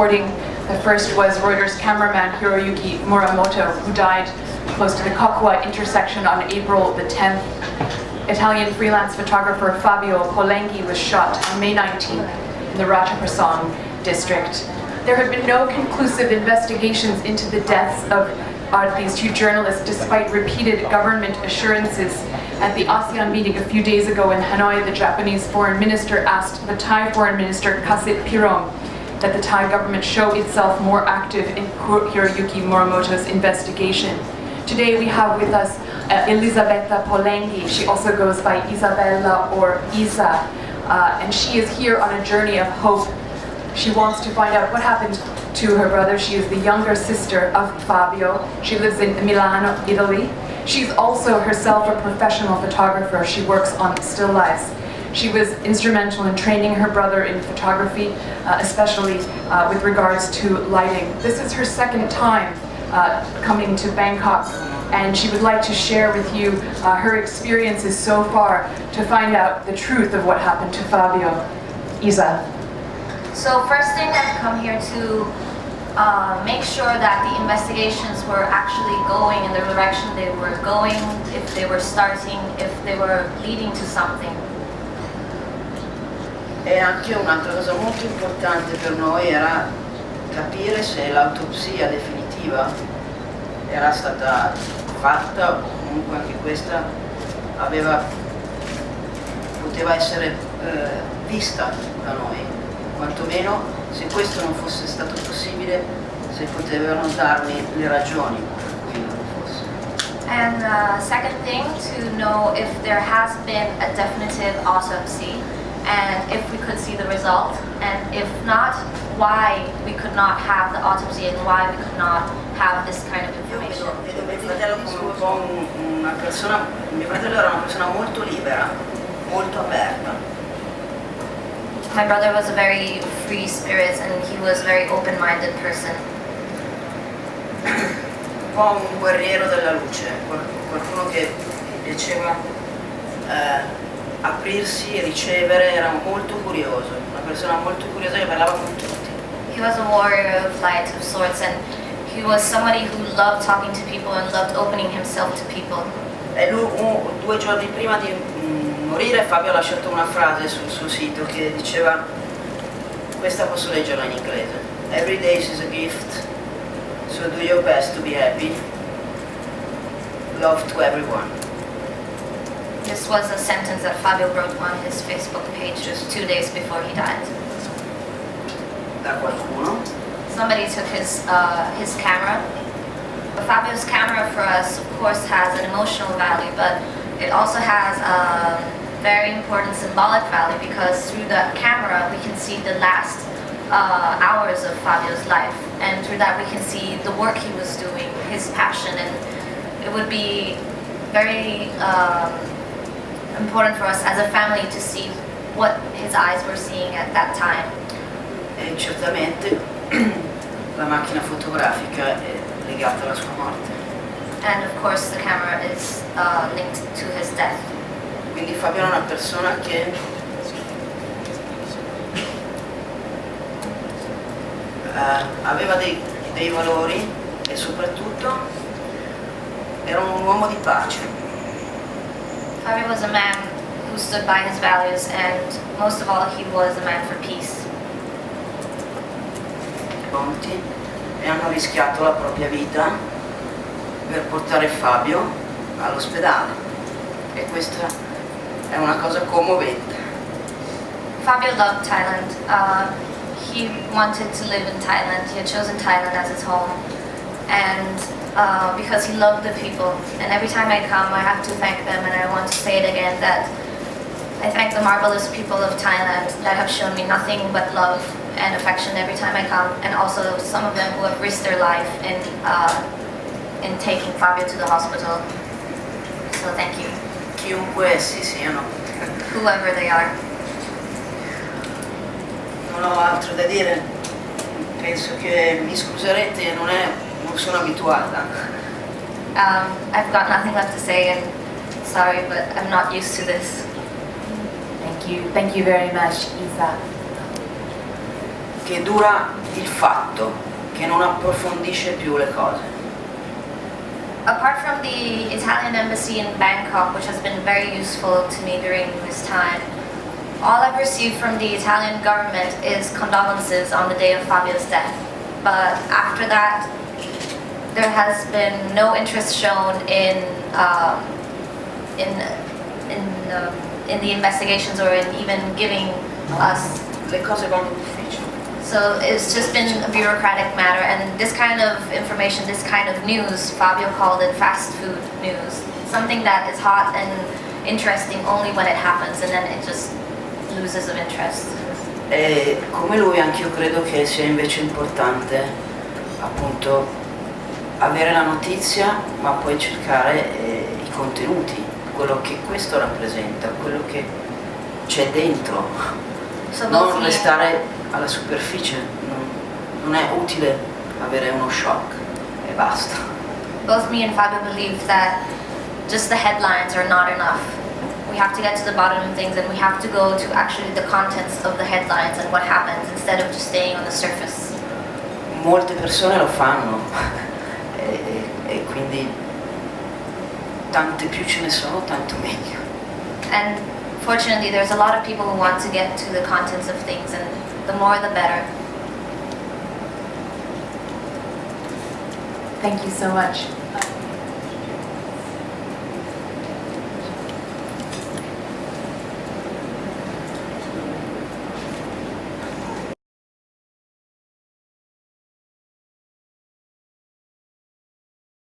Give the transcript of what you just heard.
reporting. The first was Reuters cameraman Hiroyuki Muramoto, who died close to the Kokwa intersection on April the 10th. Italian freelance photographer Fabio Polenghi was shot on May 19th in the Ratchaprasong district. There have been no conclusive investigations into the deaths of these two journalists, despite repeated government assurances. At the ASEAN meeting a few days ago in Hanoi, the Japanese foreign minister asked the Thai foreign minister Kasit Pirong that the Thai government show itself more active in Hiroyuki Muramoto's investigation. Today we have with us Elisabetta Polenghi. She also goes by Isabella or Isa, and she is here on a journey of hope. She wants to find out what happened to her brother. She is the younger sister of Fabio. She lives in Milano, Italy. She's also herself a professional photographer. She works on still lifes. She was instrumental in training her brother in photography, especially with regards to lighting. This is her second time coming to Bangkok, and she would like to share with you her experiences so far to find out the truth of what happened to Fabio. Isa. So first thing, I've come here to make sure that the investigations were actually going in the direction they were going, if they were starting, if they were leading to something. E anche un'altra cosa molto importante per noi era capire se l'autopsia definitiva era stata fatta o comunque anche questa poteva essere vista da noi, quantomeno se questo non fosse stato possibile, se potevano darmi le ragioni per cui non lo fosse. And second thing, to know if there has been a definitive autopsy and if we could see the result, and if not, why we could not have the autopsy and why we could not have this kind of information. Vedo mio fratello come un po' una persona, mio fratello era una persona molto libera, molto aperta. My brother was a very free spirit and he was a very open-minded person. Un po' un guerriero della luce, qualcuno che piaceva aprirsi e ricevere, era molto curioso, una persona molto curiosa che parlava con tutti. He was a warrior of light of sorts, and he was somebody who loved talking to people and loved opening himself to people. E lui, 2 giorni prima di morire, Fabio ha lasciato una frase sul suo sito che diceva, questa posso leggerla in inglese: Every day is a gift, so do your best to be happy. Love to everyone. This was a sentence that Fabio wrote on his Facebook page just 2 days before he died. Da qualcuno. Somebody took his camera. Fabio's camera for us, of course, has an emotional value, but it also has a very important symbolic value, because through the camera we can see the last hours of Fabio's life, and through that we can see the work he was doing, his passion, and it would be very important for us as a family to see what his eyes were seeing at that time. E certamente la macchina fotografica è legata alla sua morte. And of course the camera is linked to his death. Quindi Fabio era una persona che aveva dei valori e soprattutto era un uomo di pace. Fabio was a man who stood by his values, and most of all he was a man for peace. Pronti e hanno rischiato la propria vita per portare Fabio all'ospedale, e questa è una cosa commovente. Fabio loved Thailand. He wanted to live in Thailand. He had chosen Thailand as his home, and because he loved the people. And every time I come, I have to thank them, and I want to say it again, that I thank the marvelous people of Thailand that have shown me nothing but love and affection every time I come, and also some of them who have risked their life in taking Fabio to the hospital. So thank you. Chiunque essi siano. Whoever they are. Non ho altro da dire, penso che mi scuserete, non sono abituata. I've got nothing left to say, and sorry, but I'm not used to this. Thank you very much, Isa. che dura il fatto, che non approfondisce più le cose. Apart from the Italian embassy in Bangkok, which has been very useful to me during this time, all I've received from the Italian government is condolences on the day of Fabio's death. But after that, there has been no interest shown in the investigations or in even giving us. Le cose vanno d'ufficio. So it's just been a bureaucratic matter, and this kind of information, this kind of news, Fabio called it fast food news. Something that is hot and interesting only when it happens, and then it just loses of interest. E come lui anch'io credo che sia invece importante appunto avere la notizia, ma poi cercare i contenuti, quello che questo rappresenta, quello che c'è dentro. So Non both restare alla superficie, non è utile avere uno shock e basta. me and Fabio believe that just the headlines are not enough. We have to get to the bottom of things, and we have to go to actually the contents of the headlines and what happens instead of just staying on the surface. Molte persone lo fanno e quindi tante più ce ne sono, tanto meglio. And fortunately, there's a lot of people who want to get to the contents of things, and the more the better. Thank you so much.